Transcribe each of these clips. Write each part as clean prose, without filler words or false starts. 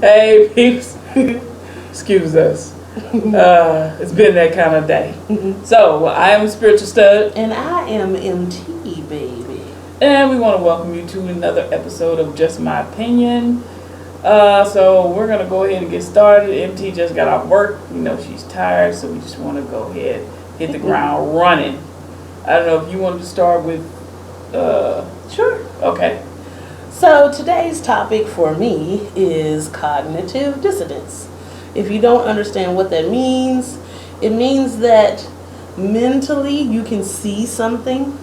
Hey, peeps. Excuse us. It's been that kind of day. So, I am Spiritual Stud. And I am MT, baby. And we want to welcome you to another episode of Just My Opinion. So, we're going to go ahead and get started. MT just got off work. You know, she's tired, so we just want to go ahead, hit the ground running. I don't know if you wanted to start with... Sure. Okay. So today's topic for me is cognitive dissonance. If you don't understand what that means, it means that mentally you can see something,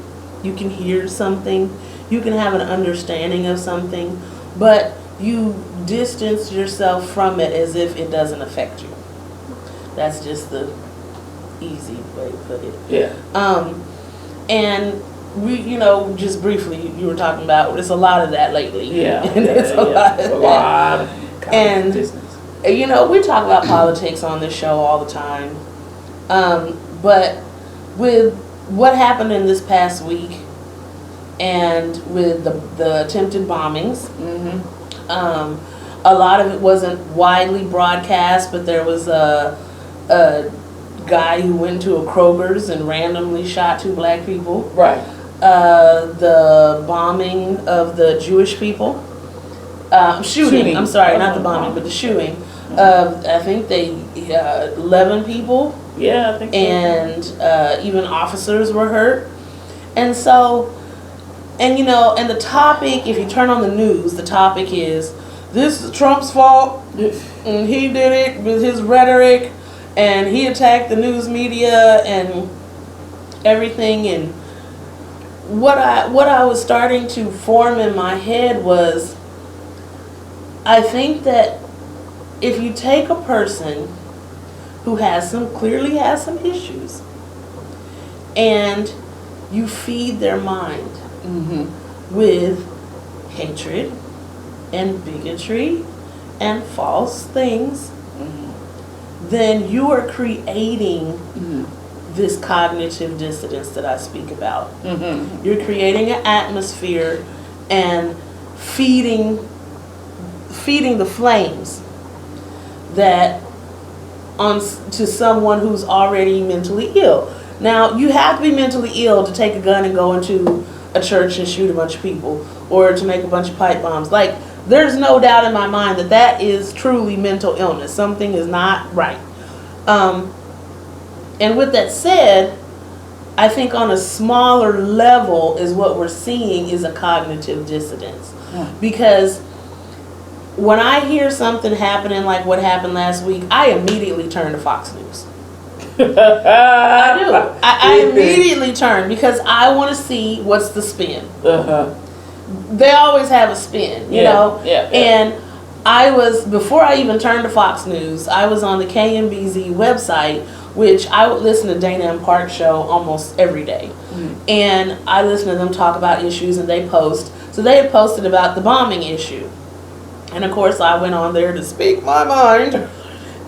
you can hear something, you can have an understanding of something, but you distance yourself from it as if it doesn't affect you. That's just the easy way to put it. Yeah. And we, just briefly, you were talking about, it's a lot of that lately. Yeah. And it's a lot of that. And, distance. we talk about politics on this show all the time. But with what happened in this past week and with the attempted bombings, a lot of it wasn't widely broadcast, but there was a guy who went to a Kroger's and randomly shot 2 black people. Right. The bombing of the Jewish people. Shooting. I'm sorry, not the bombing, but the shooting. I think 11 people. Yeah, I think so. And even officers were hurt. And so, and the topic, if you turn on the news, the topic is, this is Trump's fault, and he did it with his rhetoric, and he attacked the news media and everything. And what I was starting to form in my head was, I think that if you take a person who clearly has some issues, and you feed their mind with hatred and bigotry and false things, then you are creating this cognitive dissonance that I speak about. You're creating an atmosphere and feeding the flames that to someone who's already mentally ill. Now, you have to be mentally ill to take a gun and go into a church and shoot a bunch of people, or to make a bunch of pipe bombs. Like, there's no doubt in my mind that is truly mental illness. Something is not right. And with that said, I think on a smaller level is what we're seeing is a cognitive dissonance. Because when I hear something happening like what happened last week, I immediately turn to Fox News. I do. I immediately turn because I want to see what's the spin. They always have a spin, you know? Yeah. And before I even turned to Fox News, I was on the KMBZ website, which I would listen to Dana and Park show almost every day. And I listen to them talk about issues, and they post. So they had posted about the bombing issue. And of course I went on there to speak my mind.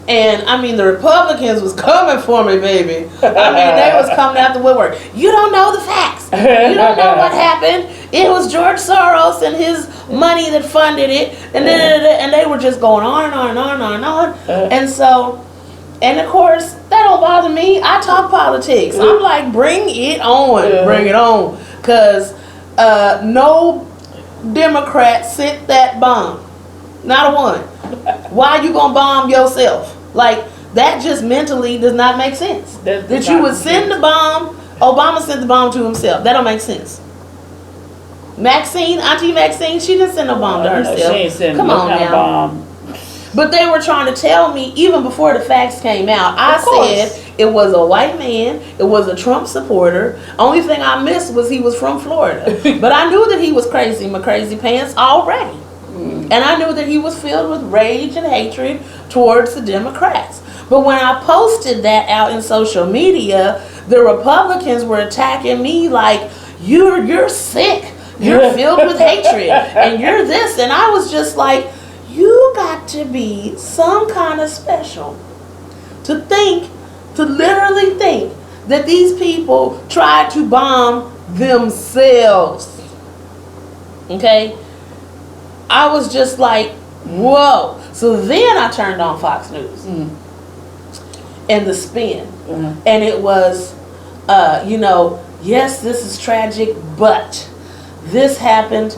And I mean, the Republicans was coming for me, baby. I mean, they was coming out the woodwork. You don't know the facts. You don't know what happened. It was George Soros and his money that funded it. And they were just going on and on and on and on and on. And so, and of course, that don't bother me. I talk politics. I'm like, bring it on. Bring it on. Because no Democrat sent that bomb. Not a one. Why are you going to bomb yourself? Like, that just mentally does not make sense. That you would send the bomb. Obama sent the bomb to himself. That don't make sense. Auntie Maxine, she didn't send no bomb to herself. She ain't sending Come on now. Bomb. But they were trying to tell me, even before the facts came out, I said it was a white man, it was a Trump supporter. Only thing I missed was he was from Florida. But I knew that he was crazy, my crazy pants already. And I knew that he was filled with rage and hatred towards the Democrats. But when I posted that out in social media, the Republicans were attacking me like, you're sick, you're filled with hatred, and you're this. And I was just like, you got to be some kind of special to literally think that these people tried to bomb themselves. Okay? I was just like, whoa. So then I turned on Fox News and the spin. And it was, yes, this is tragic, but this happened,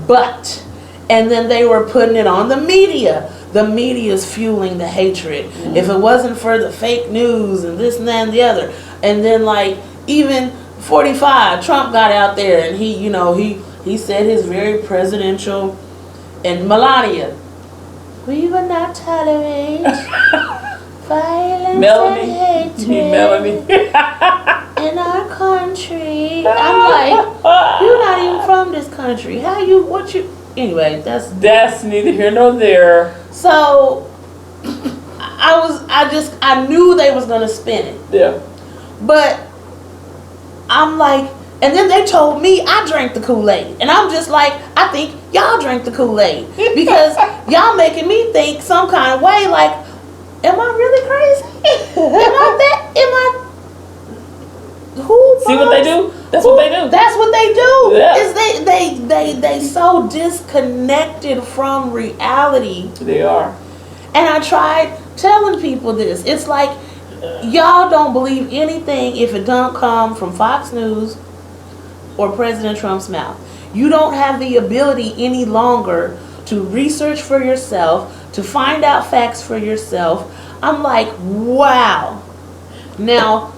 but. And then they were putting it on the media. The media is fueling the hatred. If it wasn't for the fake news and this and that and the other. And then like even 45, Trump got out there and he said his very presidential, and Melania, we will not tolerate violence Melanie. and hatred Melanie. in our country. I'm like, you're not even from this country. Anyway, That's neither here nor there. so I knew they was gonna spin it. Yeah. But I'm like, and then they told me I drank the Kool-Aid. And I'm just like, I think y'all drank the Kool-Aid. Because y'all making me think some kind of way, like, am I really crazy? See what they do? That's what they do. That's what they do. Yeah. Is they so disconnected from reality. They are. And I tried telling people this. It's like, y'all don't believe anything if it don't come from Fox News or President Trump's mouth. You don't have the ability any longer to research for yourself, to find out facts for yourself. I'm like, wow. Now,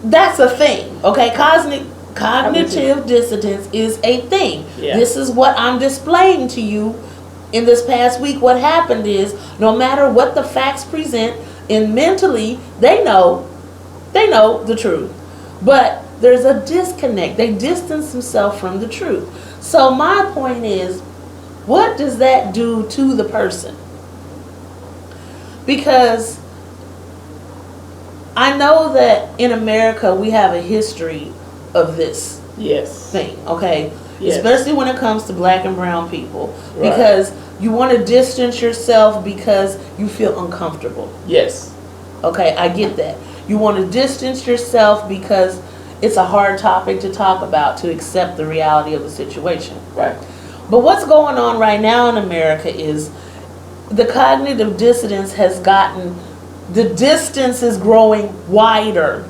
that's a thing, okay? Cognitive dissonance is a thing. Yeah. This is what I'm displaying to you in this past week. What happened is, no matter what the facts present, and mentally, they know the truth. But there's a disconnect. They distance themselves from the truth. So my point is, what does that do to the person? Because I know that in America we have a history of this thing, okay? Yes. Especially when it comes to black and brown people. Right. Because you want to distance yourself because you feel uncomfortable. Yes. Okay, I get that. You want to distance yourself because it's a hard topic to talk about, to accept the reality of the situation. Right. But what's going on right now in America is the cognitive dissonance has gotten, the distance is growing wider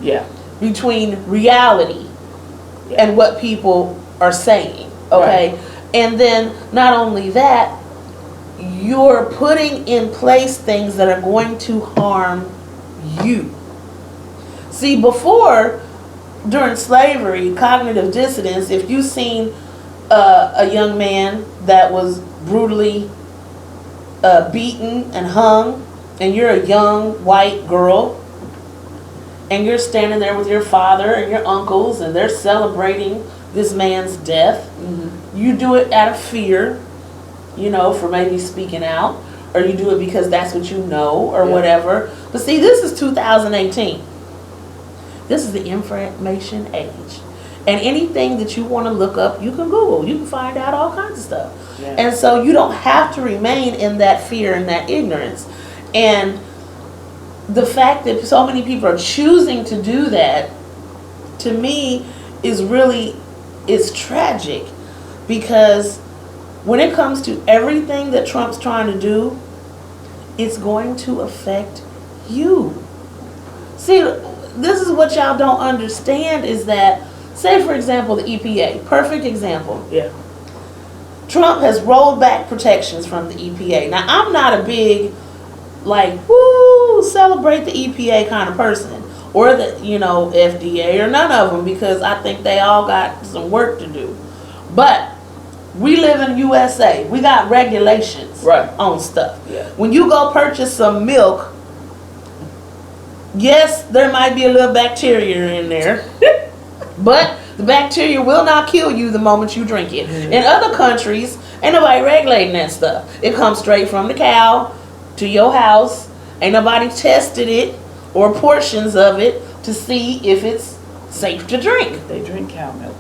between reality and what people are saying. Okay? Right. And then not only that, you're putting in place things that are going to harm you. See, before, during slavery, cognitive dissonance, if you've seen a young man that was brutally beaten and hung, and you're a young white girl, and you're standing there with your father and your uncles, and they're celebrating this man's death, you do it out of fear, for maybe speaking out, or you do it because that's what you know, or whatever. But see, this is 2018. This is the information age. And anything that you want to look up, you can Google. You can find out all kinds of stuff. Yeah. And so you don't have to remain in that fear and that ignorance. And the fact that so many people are choosing to do that, to me, is tragic. Because when it comes to everything that Trump's trying to do, it's going to affect you. See, this is what y'all don't understand is that, say for example, the EPA, perfect example. Yeah. Trump has rolled back protections from the EPA. Now, I'm not a big, woo, celebrate the EPA kind of person. Or the, FDA, or none of them, because I think they all got some work to do. But we live in USA. We got regulations on stuff. Yeah. When you go purchase some milk, yes, there might be a little bacteria in there, but the bacteria will not kill you the moment you drink it. In other countries, ain't nobody regulating that stuff. It comes straight from the cow to your house. Ain't nobody tested it or portions of it to see if it's safe to drink. They drink cow milk.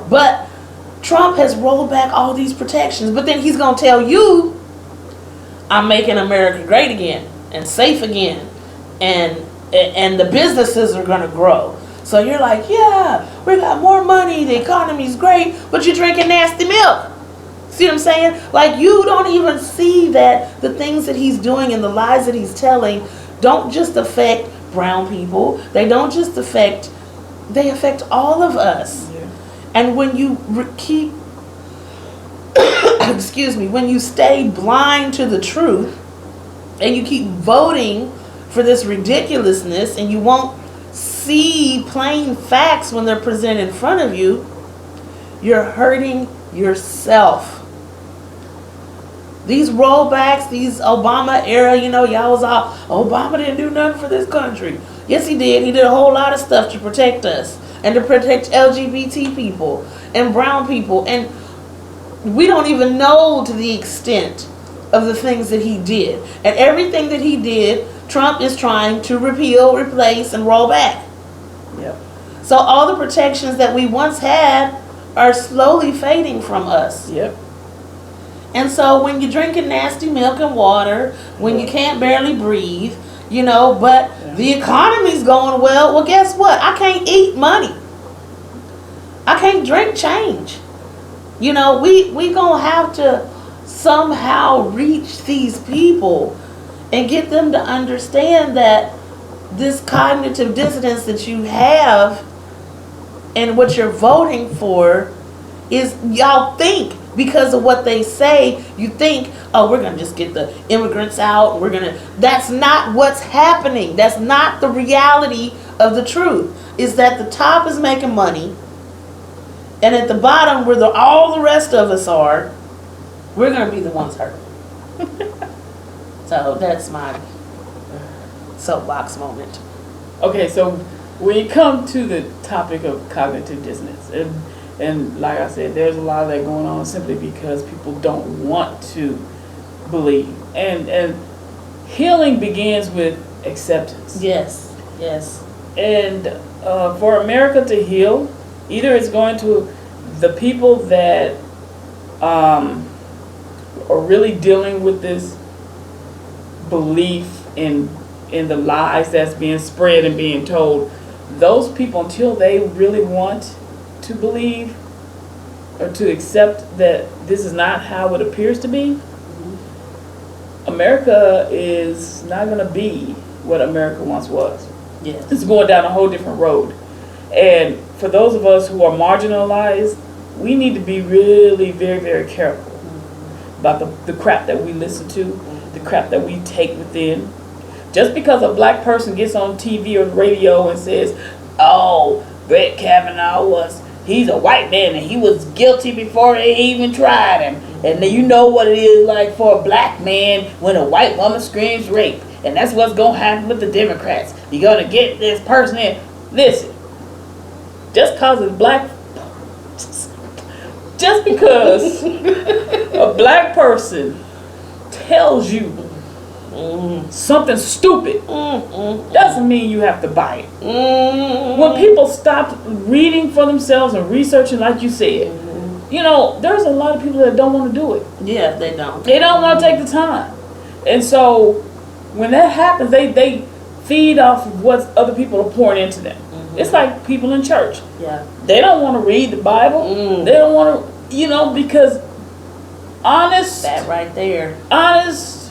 But Trump has rolled back all these protections, but then he's going to tell you, I'm making America great again and safe again, and the businesses are going to grow. So you're like, yeah, we got more money, the economy's great, but you're drinking nasty milk. See what I'm saying? Like, you don't even see that the things that he's doing and the lies that he's telling don't just affect brown people. They don't just affect, they affect all of us. Yeah. And when you keep, excuse me, when you stay blind to the truth and you keep voting for this ridiculousness and you won't see plain facts when they're presented in front of you, you're hurting yourself. These rollbacks, these Obama era, y'all was all, Obama didn't do nothing for this country. Yes, he did. He did a whole lot of stuff to protect us and to protect LGBT people and brown people. And we don't even know to the extent of the things that he did. And everything that he did, Trump is trying to repeal, replace, and roll back. Yep. So all the protections that we once had are slowly fading from us. Yep. And so when you're drinking nasty milk and water, when you can't barely breathe, but the economy's going well guess what? I can't eat money. I can't drink change. We gonna have to somehow reach these people and get them to understand that this cognitive dissonance that you have and what you're voting for is, y'all think, because of what they say, you think, oh, we're going to just get the immigrants out. That's not what's happening. That's not the reality of the truth. Is that the top is making money, and at the bottom, where all the rest of us are, we're going to be the ones hurt. So that's my soapbox moment. Okay, so when you come to the topic of cognitive dissonance, and like I said, there's a lot of that going on simply because people don't want to believe. And healing begins with acceptance. Yes. And for America to heal, either it's going to the people that are really dealing with this belief in the lies that's being spread and being told, those people, until they really want to believe or to accept that this is not how it appears to be, America is not going to be what America once was. Yes. It's going down a whole different road. And for those of us who are marginalized, we need to be really very, very careful about the crap that we listen to, the crap that we take within. Just because a black person gets on TV or the radio and says, oh, Brett Kavanaugh he's a white man and he was guilty before they even tried him. And then you know what it is like for a black man when a white woman screams rape. And that's what's going to happen with the Democrats. You're going to get this person in. Listen, just because a black person tells you something stupid doesn't mean you have to buy it. When people stop reading for themselves and researching, like you said, there's a lot of people that don't want to do it. Yeah, they don't. They don't want to take the time. And so when that happens, they feed off of what other people are pouring into them. It's like people in church. Yeah. They don't want to read the Bible. They don't want to, because that right there. Honest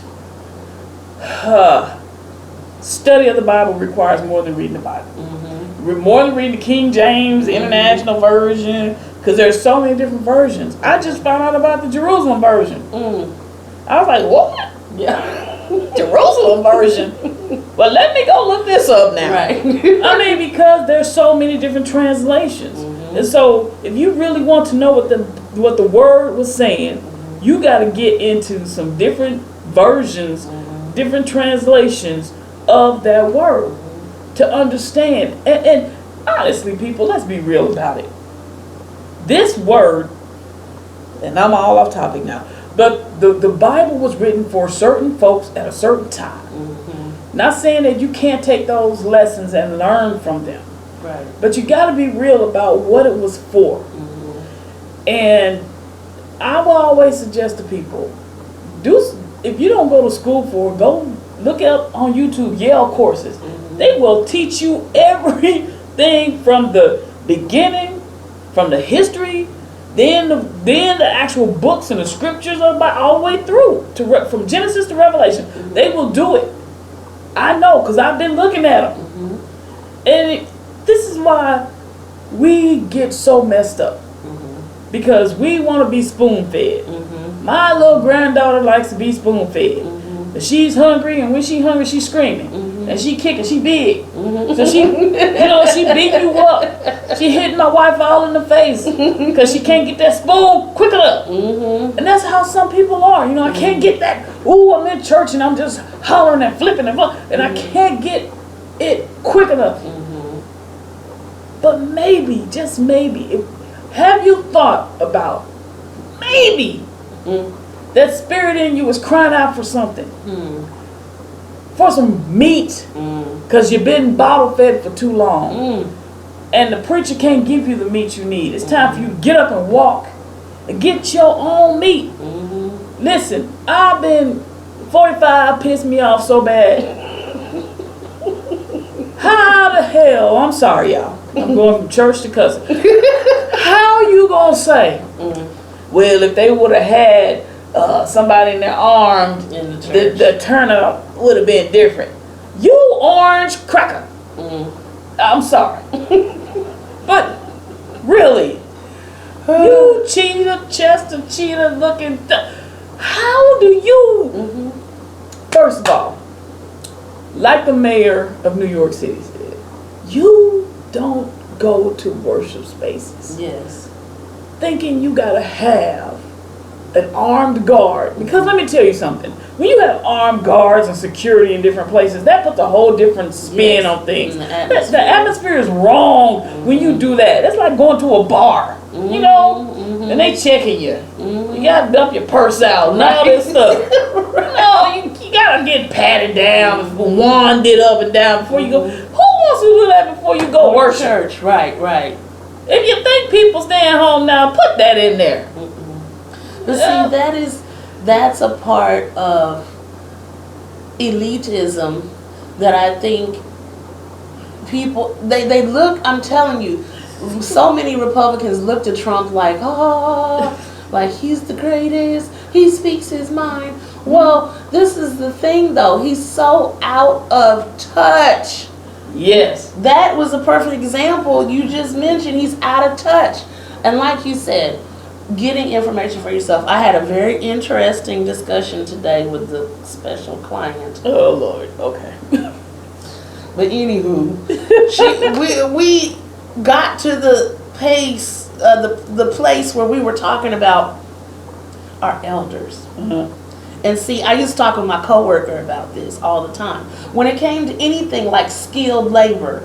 study of the Bible requires more than reading the Bible. More than reading the King James, the International Version, because there's so many different versions. I just found out about the Jerusalem version. I was like, what? Yeah. Jerusalem version? Well, let me go look this up now. Right. I mean, because there's so many different translations. And so if you really want to know what the word was saying, you got to get into some different versions, different translations of that word to understand. And honestly, people, let's be real about it. This word, and I'm all off topic now, but the Bible was written for certain folks at a certain time. Not saying that you can't take those lessons and learn from them. Right. But you got to be real about what it was for. And I will always suggest to people, if you don't go to school for it, go look up on YouTube Yale courses. They will teach you everything from the beginning, from the history, Then the actual books and the scriptures are all the way through from Genesis to Revelation. They will do it. I know, because I've been looking at them. And this is why we get so messed up. Because we want to be spoon-fed. My little granddaughter likes to be spoon-fed. She's hungry, and when she's hungry, she's screaming. And she kicking, she big. So she, she beat you up. She hitting my wife all in the face because she can't get that spoon quick enough. And that's how some people are. I can't get that. Ooh, I'm in church and I'm just hollering and flipping and I can't get it quick enough. But maybe, just maybe, have you thought about maybe that spirit in you is crying out for something? For some meat, because you've been bottle fed for too long, and the preacher can't give you the meat you need. It's time for you to get up and walk and get your own meat. Listen, I've been 45, pissed me off so bad. How the hell, I'm sorry y'all, I'm going from church to cousin. How you gonna say, well, if they would have had somebody in their arms, in the church, the turnout would have been different. You orange cracker. I'm sorry. But really, you cheetah, Chester cheetah looking, how do you, first of all, like the mayor of New York City said, you don't go to worship spaces. Yes. Thinking you gotta have an armed guard. Because let me tell you something. When you have armed guards and security in different places, that puts a whole different spin on things. The atmosphere is wrong when you do that. It's like going to a bar, and they checking you. You gotta dump your purse out and all this stuff. No, you gotta get patted down, wanded up and down before you go. Who wants to do that before you go worship? Church, right. If you think people staying home now, put that in there. But see, that's a part of elitism that I think people, they look, I'm telling you, so many Republicans looked at Trump like, like he's the greatest, he speaks his mind. Well, this is the thing though, he's so out of touch. Yes. That was a perfect example you just mentioned. He's out of touch. And like you said, getting information for yourself. I had a very interesting discussion today with the special client. Oh Lord, okay. But anywho, we got to the the place where we were talking about our elders. And see, I used to talk with my coworker about this all the time. When it came to anything like skilled labor,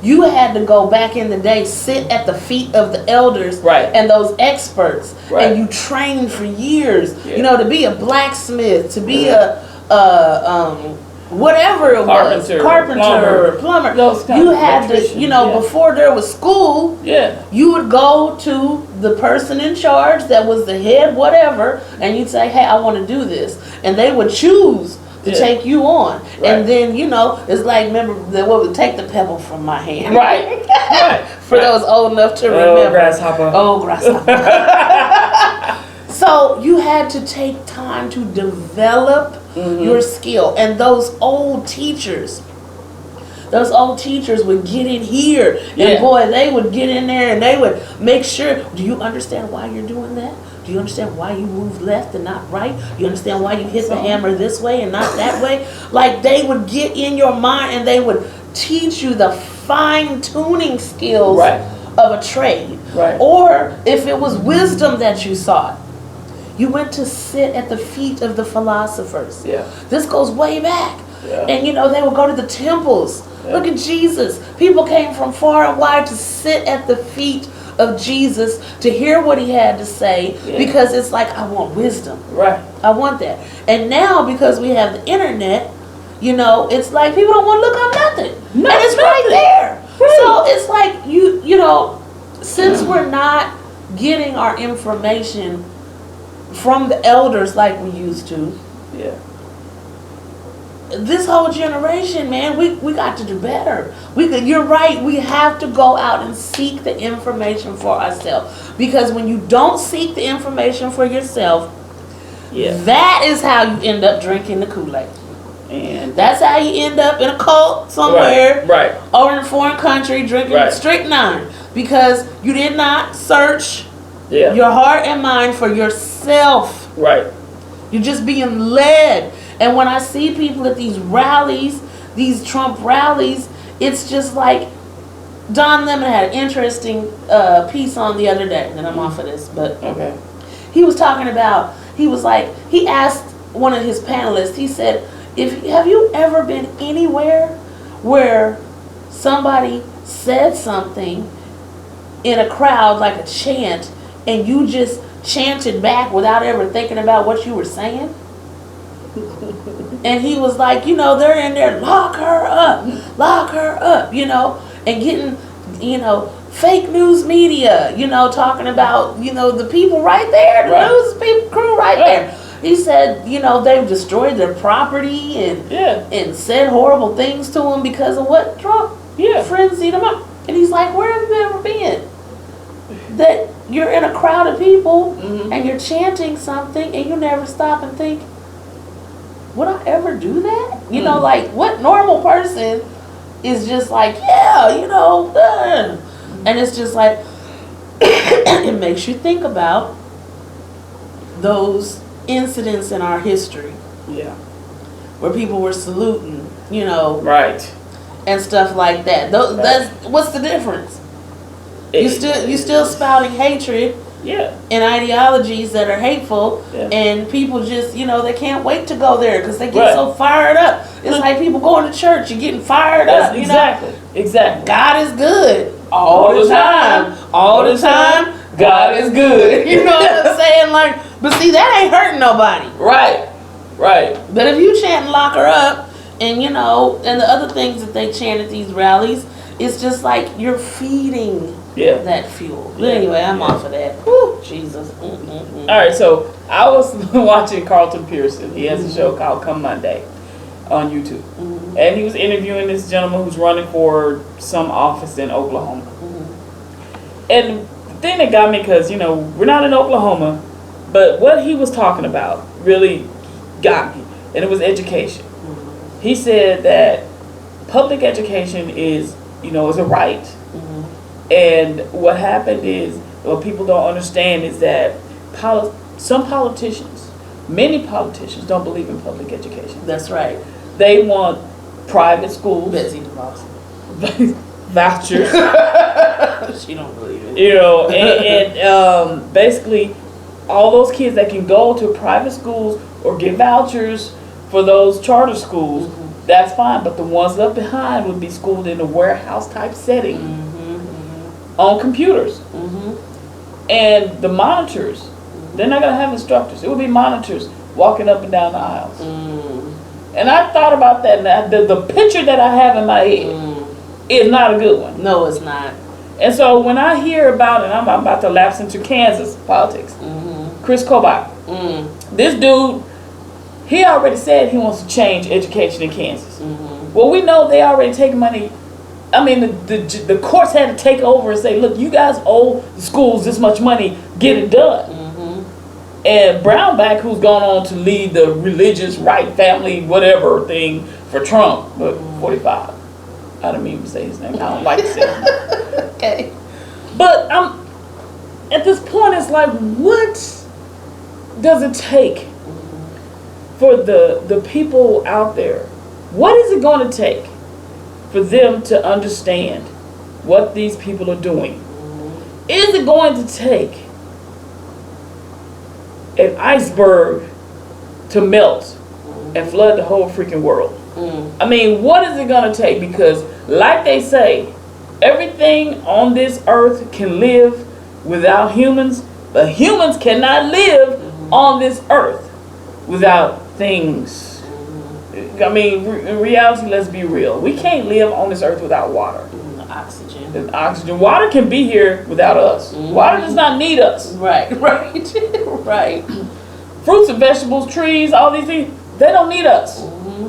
you had to go back in the day, sit at the feet of the elders and those experts, and you trained for years. To be a blacksmith, to be a whatever it was, carpenter, plumber. You had to, before there was school, you would go to the person in charge that was the head, whatever, and you'd say, hey, I want to do this. And they would choose to take you on. And then, it's like, remember, what would take the pebble from my hand. For those old enough to remember. Grasshopper. Oh, grasshopper. So you had to take time to develop your skill. And those old teachers would get in here. And boy, they would get in there and they would make sure, do you understand why you're doing that? Do you understand why you move left and not right? Do you understand why you hit the hammer this way and not that way? Like, they would get in your mind and they would teach you the fine-tuning skills of a trade. Or if it was wisdom that you sought, you went to sit at the feet of the philosophers. This goes way back. And they would go to the temples. Look at Jesus. People came from far and wide to sit at the feet of Jesus to hear what he had to say, because it's like, I want wisdom. I want that. And now, because we have the internet, it's like people don't want to look up nothing. And it's right there. So it's like since we're not getting our information from the elders like we used to, this whole generation, man, we got to do better. You're right. We have to go out and seek the information for ourselves, because when you don't seek the information for yourself, that is how you end up drinking the Kool-Aid. And that's how you end up in a cult somewhere, or in a foreign country drinking strychnine, because you did not search your heart and mind for yourself. Right. You're just being led. And when I see people at these rallies, these Trump rallies, it's just like, Don Lemon had an interesting piece on the other day, and I'm off of this, but he was talking about, he was like, he asked one of his panelists, he said, have you ever been anywhere where somebody said something in a crowd, like a chant, and you just chanted back without ever thinking about what you were saying? And he was like, they're in there, lock her up, and getting, fake news media, talking about, the people right there, the news people crew right there. He said, they've destroyed their property and said horrible things to them because of what Trump frenzied them up. And he's like, where have you ever been? That you're in a crowd of people and you're chanting something and you never stop and think, would I ever do that? Like, what normal person is just like, and it's just like, it makes you think about those incidents in our history, where people were saluting, and stuff like that. That's what's the difference? You still spouting hatred, and ideologies that are hateful, and people just, they can't wait to go there because they get so fired up. It's like people going to church and getting fired up. Exactly. God is good all the time. All the time. God is good. You know what I'm saying? Like, but see, that ain't hurting nobody. Right. But if you chant and lock her up, and and the other things that they chant at these rallies, it's just like you're feeding that fuel. But anyway, I'm off of that. Whew, Jesus. All right, so I was watching Carlton Pearson. He has a show called Come Monday on YouTube. And he was interviewing this gentleman who's running for some office in Oklahoma. And the thing that got me, because, we're not in Oklahoma, but what he was talking about really got me. And it was education. He said that public education is, is a right. And what happened is, what people don't understand is that many politicians don't believe in public education. That's right. They want private schools. Betsy DeVos. Vouchers. She don't believe it. And basically all those kids that can go to private schools or get vouchers for those charter schools, that's fine. But the ones left behind would be schooled in a warehouse type setting on computers. And the monitors, they're not going to have instructors. It would be monitors walking up and down the aisles. And I thought about that, and the picture that I have in my head is not a good one. No, it's not. And so when I hear about, and I'm about to lapse into Kansas politics, Chris Kobach, this dude, he already said he wants to change education in Kansas. Well, we know they already take money. I mean, the courts had to take over and say, look, you guys owe the schools this much money, get it done. And Brownback, who's gone on to lead the religious right family whatever thing for Trump, but 45. I don't mean to say his name. I don't like to say his name. Okay. But at this point, it's like, what does it take for the people out there? What is it going to take for them to understand what these people are doing? Is it going to take an iceberg to melt and flood the whole freaking world? I mean, what is it going to take? Because like they say, everything on this earth can live without humans, but humans cannot live on this earth without things. I mean, in reality, let's be real. We can't live on this earth without water. Oxygen. Water can be here without us. Water does not need us. Right. Right. Fruits and vegetables, trees, all these things, they don't need us.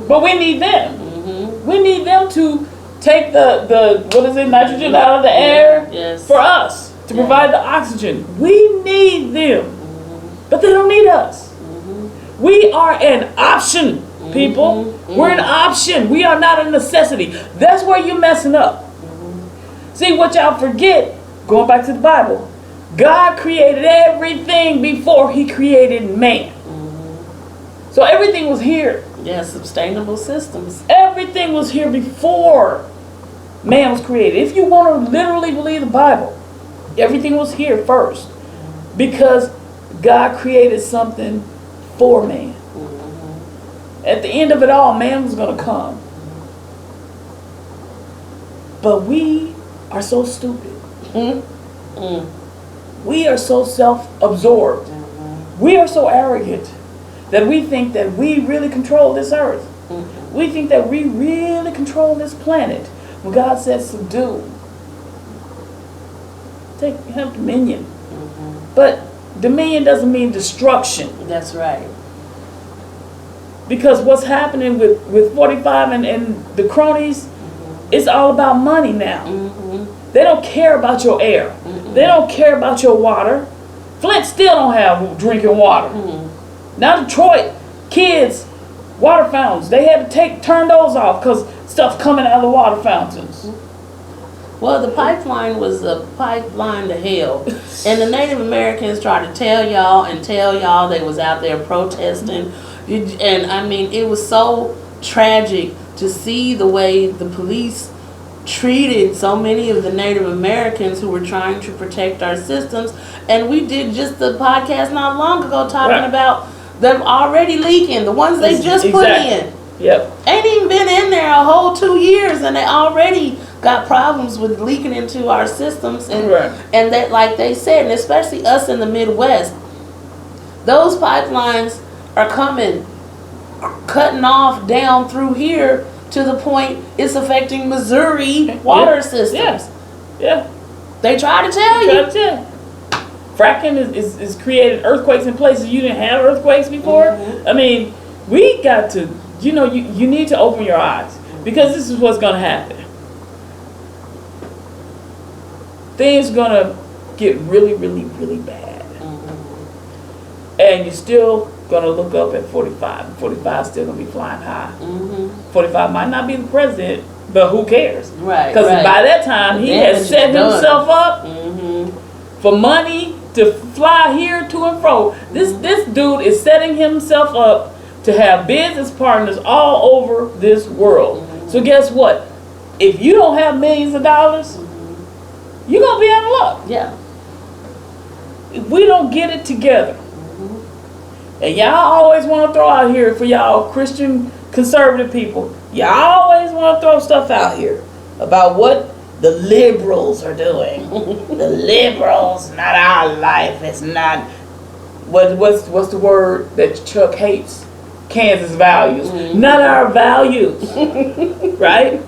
But we need them. Mm-hmm. We need them to take the what is it, nitrogen out of the air for us, to provide the oxygen. We need them. But they don't need us. We are an option, people. We're an option. We are not a necessity. That's where you're messing up. See, what y'all forget, going back to the Bible, God created everything before he created man. So everything was here. Yeah, sustainable systems. Everything was here before man was created. If you want to literally believe the Bible, everything was here first. Because God created something for man. At the end of it all, man was going to come. But we are so stupid. We are so self-absorbed. We are so arrogant that we think that we really control this earth. We think that we really control this planet. When God said subdue, have dominion. But dominion doesn't mean destruction. That's right. Because what's happening with 45 and the cronies, it's all about money now. They don't care about your air. They don't care about your water. Flint still don't have drinking water. Now Detroit, kids, water fountains, they had to turn those off because stuff coming out of the water fountains. Well, the pipeline was a pipeline to hell. And the Native Americans tried to tell y'all they was out there protesting. And I mean, it was so tragic to see the way the police treated so many of the Native Americans who were trying to protect our systems. And we did just the podcast not long ago talking about them already leaking, the ones they just put in. Yep. Ain't even been in there a whole 2 years and they already got problems with leaking into our systems. And and that, like they said, and especially us in the Midwest, those pipelines are cutting off down through here to the point it's affecting Missouri water systems. Yeah. They try to tell you. Fracking is created earthquakes in places you didn't have earthquakes before. I mean, we got to, you need to open your eyes, because this is what's going to happen. Things going to get really, really, really bad. And you're still going to look up at 45. 45 is still going to be flying high. 45 might not be the president, but who cares? Right. Because by that time, he has set himself up for money to fly here to and fro. This dude is setting himself up to have business partners all over this world. So guess what? If you don't have millions of dollars, you're going to be out of luck. Yeah. If we don't get it together, and y'all always want to throw out here for y'all Christian conservative people, y'all always want to throw stuff out here about what the liberals are doing. The liberals, not our life. It's not, what's the word that Chuck hates? Kansas values. Not our values. Right?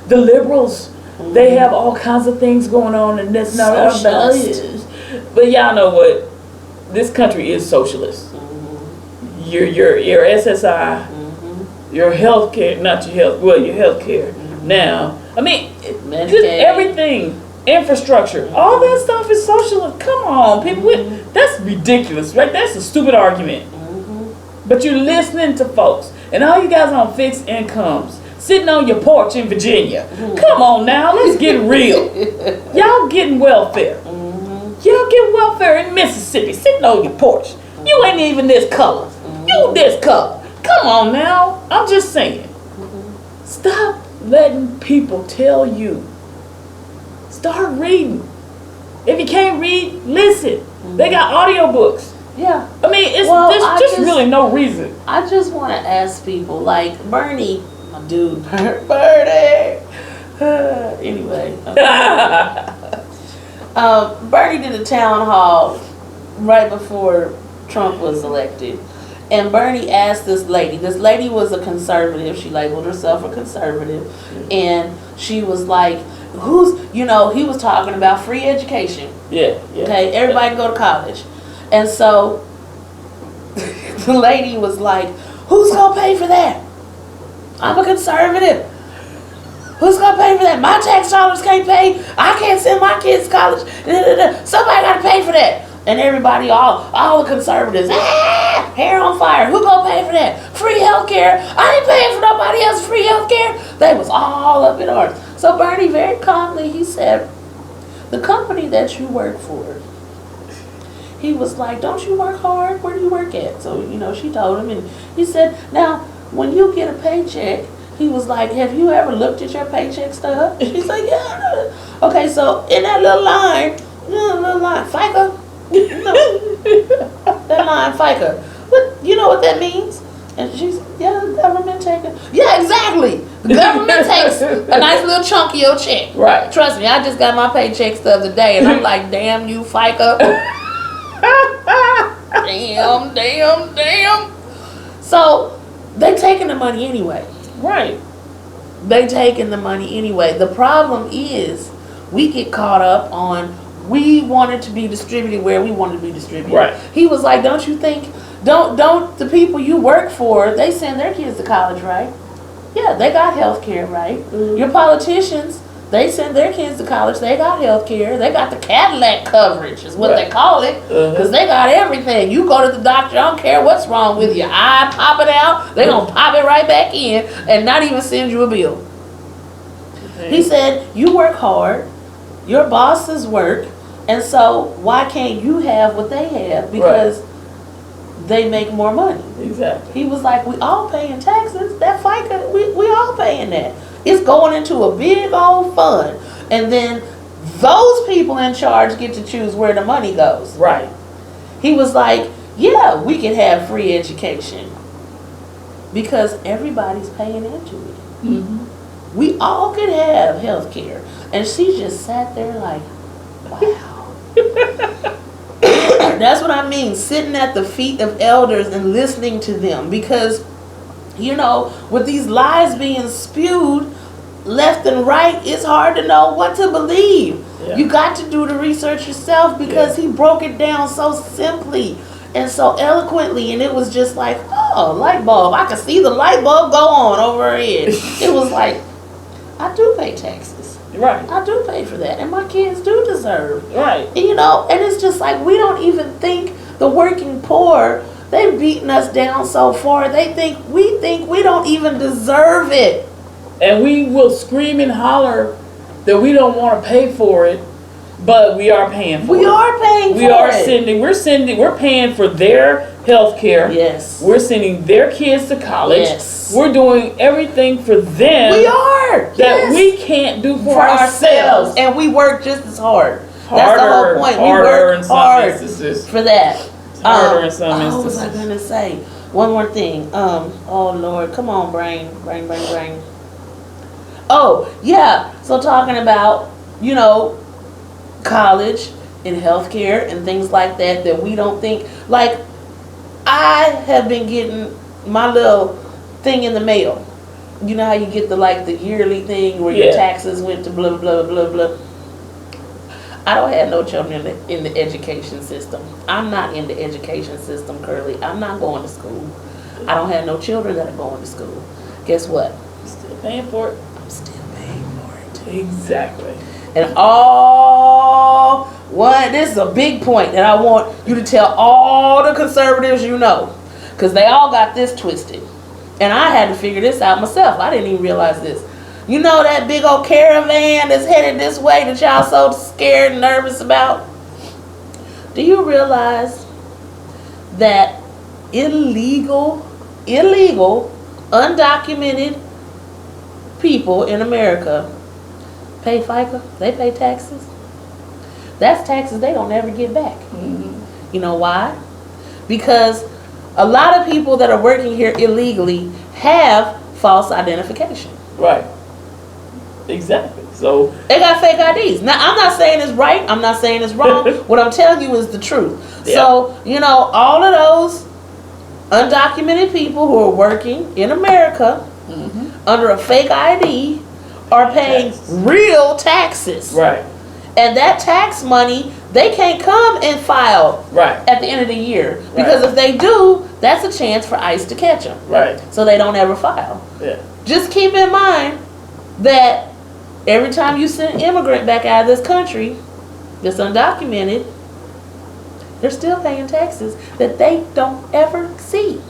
The liberals, they have all kinds of things going on, and that's not our values. But y'all know what? This country is socialist. Your SSI, your health care, not your health, well, your health care. Now, I mean, just everything, infrastructure, all that stuff is socialist. Come on, people, that's ridiculous, right? That's a stupid argument. But you're listening to folks, and all you guys on fixed incomes, sitting on your porch in Virginia. Come on now, let's get real. Y'all getting welfare. Y'all get welfare in Mississippi, sitting on your porch. You ain't even this color. You this color. Come on now. I'm just saying. Stop letting people tell you. Start reading. If you can't read, listen. They got audiobooks. Yeah. I mean, there's just really no reason. I just want to ask people, like Bernie, my dude, Bernie. Anyway. Bernie did a town hall right before Trump was elected. And Bernie asked this lady was a conservative, she labeled herself a conservative, and she was like, he was talking about free education. Yeah. Okay, everybody can go to college. And so the lady was like, who's gonna pay for that? I'm a conservative. Who's gonna pay for that? My tax dollars can't pay. I can't send my kids to college. Somebody gotta pay for that. And everybody, all the conservatives, hair on fire. Who gonna pay for that? Free healthcare. I ain't paying for nobody else free healthcare. They was all up in arms. So Bernie very calmly, he said, the company that you work for, he was like, don't you work hard? Where do you work at? So, she told him, and he said, now, when you get a paycheck, he was like, have you ever looked at your paycheck stub? He's like, yeah. Okay, so in that little line, FICA, that line, FICA, you know what that means? And she said, yeah, the government taking. Yeah, exactly. The government takes a nice little chunk of your check. Right. Trust me, I just got my paycheck stub today, and I'm like, damn you, FICA. Damn. So, they taking the money anyway. Right. They taking the money anyway. The problem is, we get caught up on, we want it to be distributed where we want it to be distributed. Right. He was like, don't you think, don't the people you work for, they send their kids to college, right? Yeah, they got health care, right? Mm-hmm. Your politicians, they send their kids to college, they got health care, they got the Cadillac coverage, is what they call it, because they got everything. You go to the doctor, I don't care what's wrong with your eye, pop it out, they gonna pop it right back in and not even send you a bill. He said, you work hard, your bosses work, and so why can't you have what they have? Because they make more money. Exactly. He was like, we all paying taxes. That FICA, we all paying that. It's going into a big old fund. And then those people in charge get to choose where the money goes. Right. He was like, yeah, we can have free education because everybody's paying into it. Mm-hmm. We all could have health care. And she just sat there like, wow. That's what I mean, sitting at the feet of elders and listening to them. Because, with these lies being spewed left and right, it's hard to know what to believe. Yeah. You got to do the research yourself because he broke it down so simply and so eloquently. And it was just like, oh, light bulb. I could see the light bulb go on over her head. It was like, I do pay taxes. Right. I do pay for that, and my kids do deserve. Right. And, and it's just like we don't even think the working poor, they've beaten us down so far. We think we don't even deserve it. And we will scream and holler that we don't want to pay for it, but we are paying for it. We are paying for it. We're paying for their health care. Yes. We're sending their kids to college. Yes. We're doing everything for them. We are. That we can't do for ourselves. And we work just as hard. That's the whole point. We work hard for that. Harder in some instances. What was I going to say? One more thing. Oh, Lord. Come on, brain. Oh, yeah. So talking about, college and healthcare and things like that we don't think. Like, I have been getting my little thing in the mail. You know how you get the yearly thing where your taxes went to blah, blah, blah, blah. I don't have no children in the education system. I'm not in the education system, Curly. I'm not going to school. I don't have no children that are going to school. Guess what? I'm still paying for it. I'm still paying for it. Exactly. And this is a big point that I want you to tell all the conservatives because they all got this twisted. And I had to figure this out myself. I didn't even realize this. That big old caravan that's headed this way that y'all so scared and nervous about? Do you realize that illegal, undocumented people in America pay FICA? They pay taxes. That's taxes they don't ever get back. Mm-hmm. You know why? Because a lot of people that are working here illegally have false identification. Right. Exactly. So they got fake IDs. Now, I'm not saying it's right. I'm not saying it's wrong. What I'm telling you is the truth. Yeah. So, all of those undocumented people who are working in America under a fake ID are paying real taxes. Right. And that tax money, they can't come and file Right. at the end of the year. Because if they do, that's a chance for ICE to catch them. Right. So they don't ever file. Yeah. Just keep in mind that every time you send an immigrant back out of this country that's undocumented, they're still paying taxes that they don't ever see.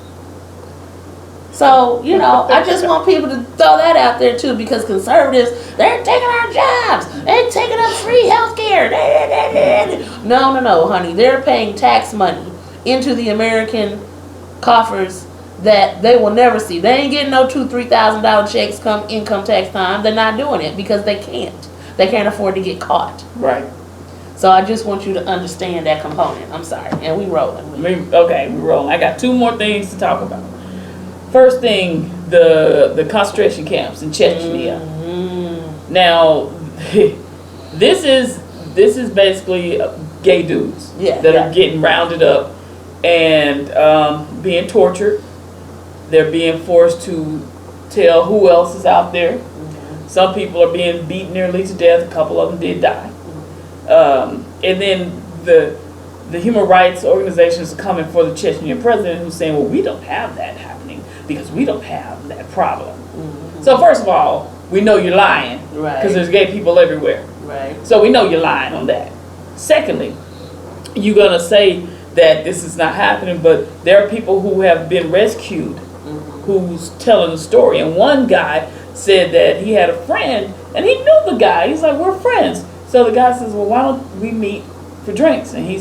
So, I just want people to throw that out there too, because conservatives, they're taking our jobs. They're taking up free health care. No, honey. They're paying tax money into the American coffers that they will never see. They ain't getting no $2,000-$3,000 checks come income tax time. They're not doing it because they can't. They can't afford to get caught. Right. So I just want you to understand that component. I'm sorry. And we rolling. Okay, we're rolling. I got two more things to talk about. First thing, the concentration camps in Chechnya. Mm-hmm. Now, this is basically gay dudes that are getting rounded up and being tortured. They're being forced to tell who else is out there. Mm-hmm. Some people are being beaten nearly to death. A couple of them did die. And then the human rights organizations are coming for the Chechen president, who's saying, well, we don't have that happening because we don't have that problem. Mm-hmm. So first of all, we know you're lying, right? Because there's gay people everywhere, right? So we know you're lying on that. Secondly, you're gonna say that this is not happening, but there are people who have been rescued, who's telling the story. And one guy said that he had a friend, and he knew the guy. He's like, we're friends. So the guy says, well, why don't we meet for drinks? And he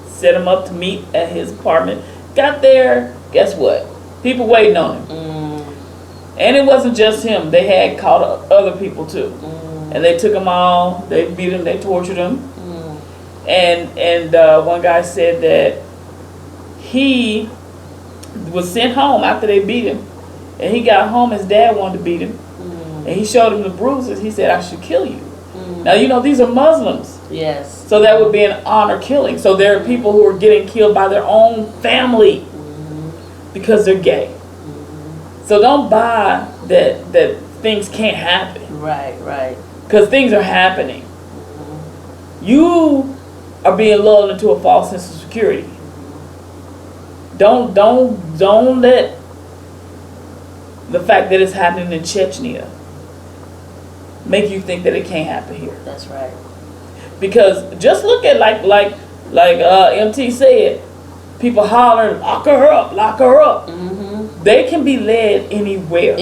set him up to meet at his apartment. Got there, guess what? People waiting on him. And it wasn't just him. They had caught other people too. And they took them all. They beat him. They tortured him. And one guy said that he was sent home after they beat him. And he got home, his dad wanted to beat him. And he showed him the bruises. He said, I should kill you. Now, these are Muslims. Yes. So that would be an honor killing. So there are people who are getting killed by their own family because they're gay. So don't buy that things can't happen. Right. Because things are happening. You are being lulled into a false sense of security. Don't let the fact that it's happening in Chechnya make you think that it can't happen here. That's right. Because just look at like MT said, people hollering, lock her up. They can be led anywhere.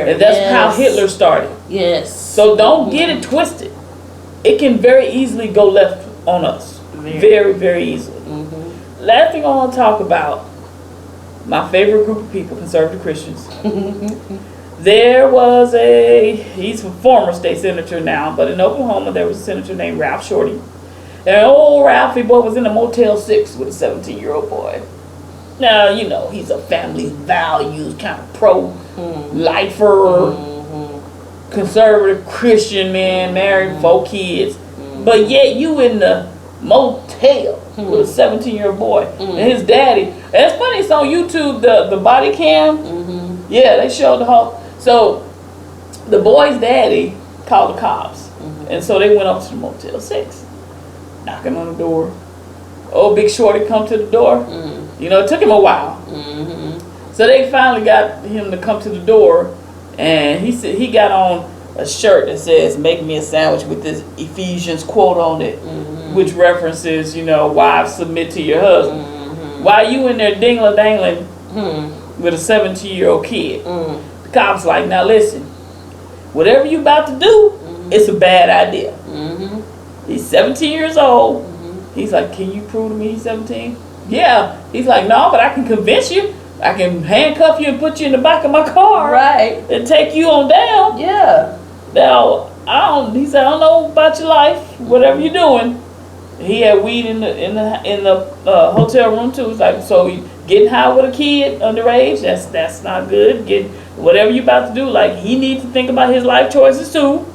And that's how Hitler started. Yes. So don't get it twisted. It can very easily go left on us. Very, very easily. Last thing I want to talk about, my favorite group of people, conservative Christians. There was he's a former state senator now, but in Oklahoma there was a senator named Ralph Shorty. And old Ralphie boy was in a Motel 6 with a 17-year-old boy. Now, he's a family values kind of pro-lifer, conservative Christian man, married, 4 kids. But yet you in the motel with a 17-year-old boy and his daddy. And it's funny, it's on YouTube, the body cam. Yeah, they showed the whole. So the boy's daddy called the cops. And so they went up to the Motel 6, knocking on the door. Old Big Shorty come to the door. It took him a while. So they finally got him to come to the door, and he said he got on a shirt that says, make me a sandwich, with this Ephesians quote on it, which references, wives submit to your husband. While you in there dingling with a 17-year-old kid. The cops like, now listen, whatever you about to do, it's a bad idea. He's 17 years old. He's like, can you prove to me he's 17? Yeah. He's like, no, but I can convince you. I can handcuff you and put you in the back of my car. Right. And take you on down. Yeah. Now, he said, I don't know about your life, whatever you're doing. He had weed in the hotel room too. It's like, so you getting high with a kid underage, that's not good. Whatever you about to do, like, he needs to think about his life choices too.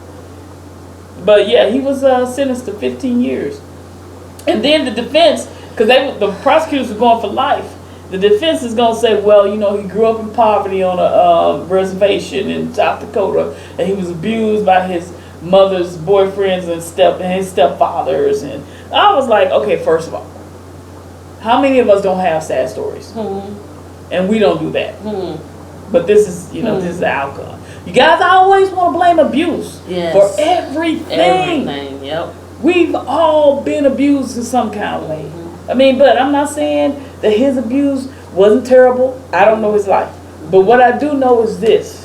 But yeah, he was sentenced to 15 years. And then the defense, because the prosecutors were going for life, the defense is going to say, well, he grew up in poverty on a reservation in South Dakota, and he was abused by his mother's boyfriends and his stepfathers, and I was like, okay, first of all, how many of us don't have sad stories? And we don't do that. But this is, this is the outcome. You guys always want to blame abuse for everything. Everything, yep. We've all been abused in some kind of way. I mean, but I'm not saying that his abuse wasn't terrible. I don't know his life. But what I do know is this.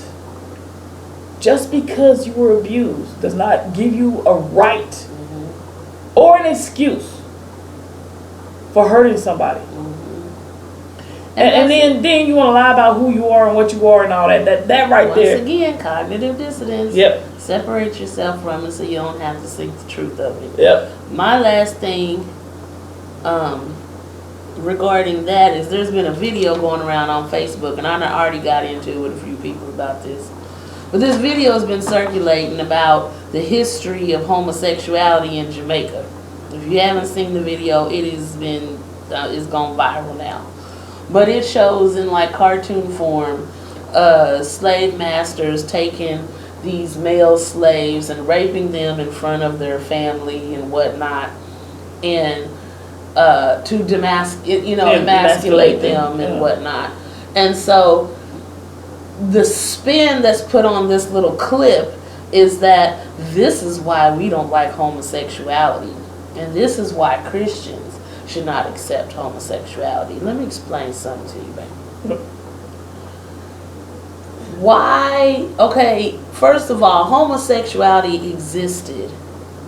Just because you were abused does not give you a right or an excuse for hurting somebody. And then you want to lie about who you are and what you are and all that. That right there. Once again, cognitive dissonance. Yep. Separate yourself from it so you don't have to seek the truth of it. Yep. My last thing regarding that is there's been a video going around on Facebook, and I already got into it with a few people about this. But this video has been circulating about the history of homosexuality in Jamaica. If you haven't seen the video, it has been it's gone viral now. But it shows in like cartoon form slave masters taking these male slaves and raping them in front of their family and whatnot, and to emasculate them and whatnot. And so the spin that's put on this little clip is that this is why we don't like homosexuality, and this is why Christians should not accept homosexuality. Let me explain something to you, baby. Why? Okay, first of all, homosexuality existed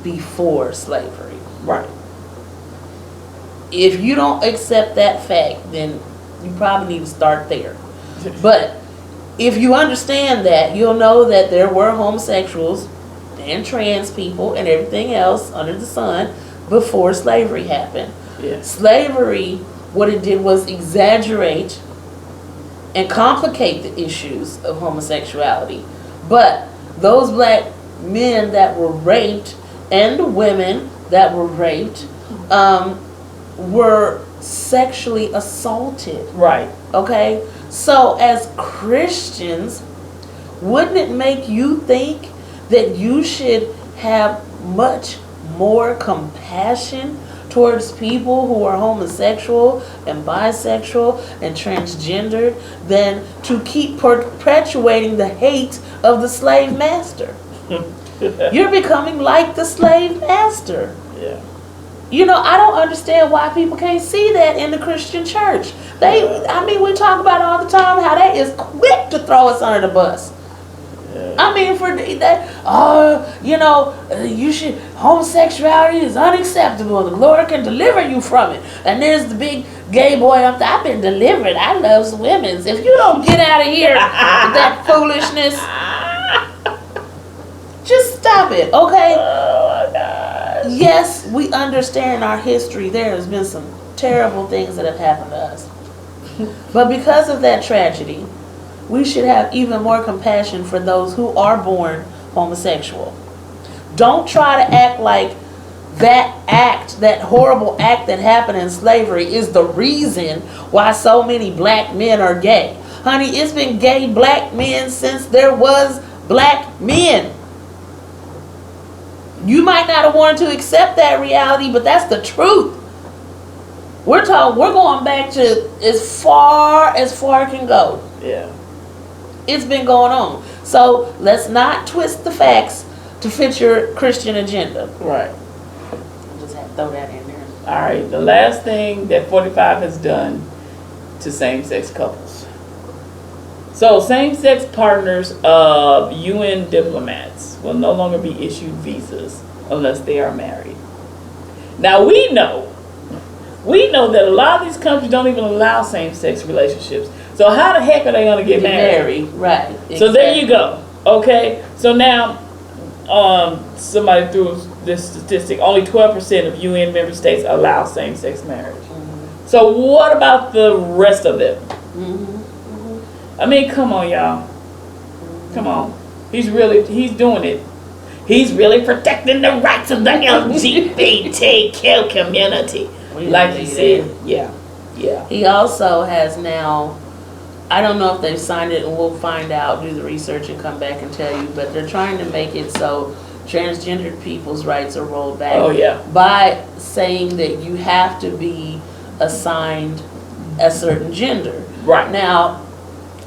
before slavery. Right. If you don't accept that fact, then you probably need to start there. But if you understand that, you'll know that there were homosexuals and trans people and everything else under the sun before slavery happened. Yeah. Slavery, what it did was exaggerate and complicate the issues of homosexuality. But those black men that were raped and the women that were raped were sexually assaulted. Right. Okay? So as Christians, wouldn't it make you think that you should have much more compassion towards people who are homosexual and bisexual and transgendered than to keep perpetuating the hate of the slave master? You're becoming like the slave master. Yeah. I don't understand why people can't see that in the Christian church. We talk about it all the time how they is quick to throw us under the bus. I mean, for that, you should, homosexuality is unacceptable. The Lord can deliver you from it. And there's the big gay boy up there. I've been delivered. I love women's. If you don't get out of here with that foolishness, just stop it, okay? Oh my gosh. Yes, we understand our history. There has been some terrible things that have happened to us. But because of that tragedy, we should have even more compassion for those who are born homosexual. Don't try to act like that horrible act that happened in slavery is the reason why so many black men are gay. Honey, it's been gay black men since there was black men. You might not have wanted to accept that reality, but that's the truth. We're going back to as far can go. Yeah. It's been going on. So let's not twist the facts to fit your Christian agenda. Right. Just have to throw that in there. All right. The last thing that 45 has done to same-sex couples. So same-sex partners of UN diplomats will no longer be issued visas unless they are married. Now we know that a lot of these countries don't even allow same-sex relationships. So how the heck are they going to get married? Right. Exactly. So there you go. Okay. So now, somebody threw this statistic: only 12% of UN member states allow same-sex marriage. Mm-hmm. So what about the rest of them? Mm-hmm. Mm-hmm. I mean, come on, y'all. Mm-hmm. Come on. He's doing it. He's really protecting the rights of the LGBTQ community. Like he said. Yeah. Yeah. He also has now, I don't know if they've signed it, and we'll find out, do the research and come back and tell you, but they're trying to make it so transgendered people's rights are rolled back. Oh, yeah. By saying that you have to be assigned a certain gender. Right. Now,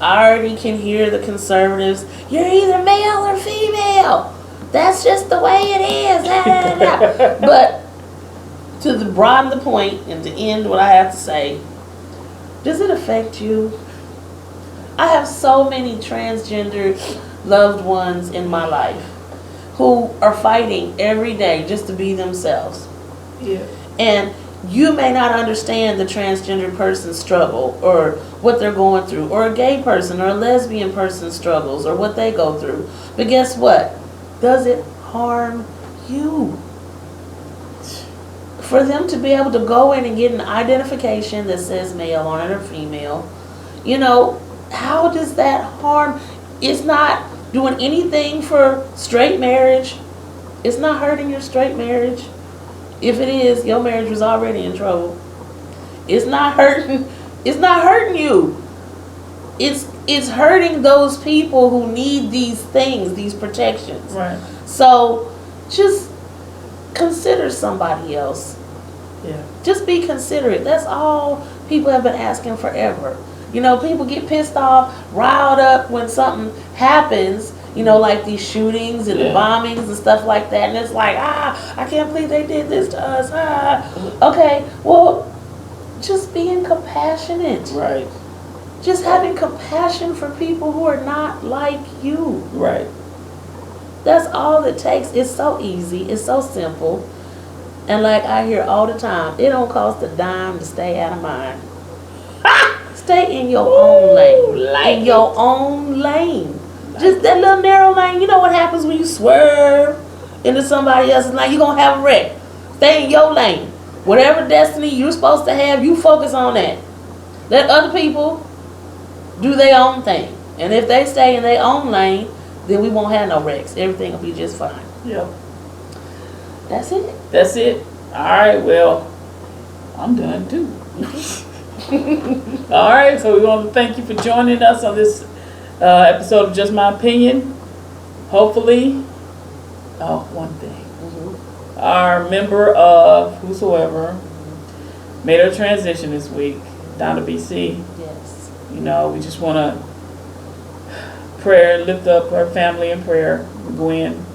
I already can hear the conservatives, you're either male or female. That's just the way it is. But to broaden the point and to end what I have to say, does it affect you? I have so many transgender loved ones in my life who are fighting every day just to be themselves. Yeah. And you may not understand the transgender person's struggle or what they're going through, or a gay person or a lesbian person's struggles or what they go through. But guess what? Does it harm you? For them to be able to go in and get an identification that says male on it or female, you know, how does that harm? It's not doing anything for straight marriage. It's not hurting your straight marriage. If it is, your marriage was already in trouble. It's not hurting. It's not hurting you. It's hurting those people who need these things, these protections. Right. So just consider somebody else. Yeah. Just be considerate. That's all people have been asking forever. You know, people get pissed off, riled up when something happens, you know, like these shootings and the bombings and stuff like that. And it's like, I can't believe they did this to us. Okay, well, just being compassionate. Right. Just having compassion for people who are not like you. Right. That's all it takes. It's so easy. It's so simple. And like I hear all the time, it don't cost a dime to stay out of mine. Stay in your own lane. In your own lane. Just that little narrow lane. You know what happens when you swerve into somebody else's lane? You're going to have a wreck. Stay in your lane. Whatever destiny you're supposed to have, you focus on that. Let other people do their own thing. And if they stay in their own lane, then we won't have no wrecks. Everything will be just fine. Yep. That's it. That's it. All right, well, I'm done too. All right, so we want to thank you for joining us on this episode of Just My Opinion. Hopefully, one thing. Our member of Whosoever made her transition this week down to BC. Yes. You know, we just want to lift up her family in prayer. Gwen,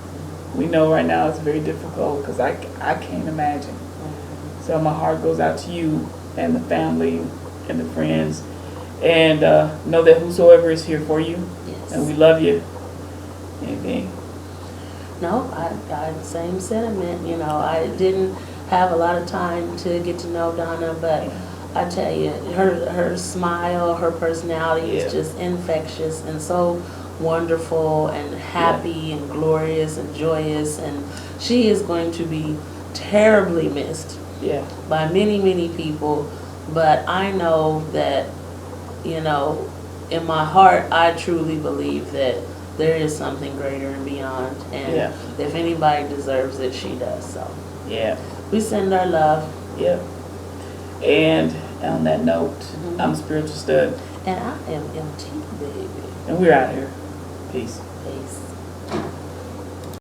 we know right now it's very difficult because I can't imagine. So my heart goes out to you and the family and the friends. And know that Whosoever is here for you. Yes. And we love you. Anything? No, I the same sentiment. You know, I didn't have a lot of time to get to know Donna, but I tell you, her smile, her personality is just infectious and so wonderful and happy and glorious and joyous, and she is going to be terribly missed by many, many people. But I know that, you know, in my heart, I truly believe that there is something greater and beyond, and if anybody deserves it, she does. So we send our love. And on that note, I'm Spiritual Stud. And I am MT, baby. And we're out here. Peace. Peace.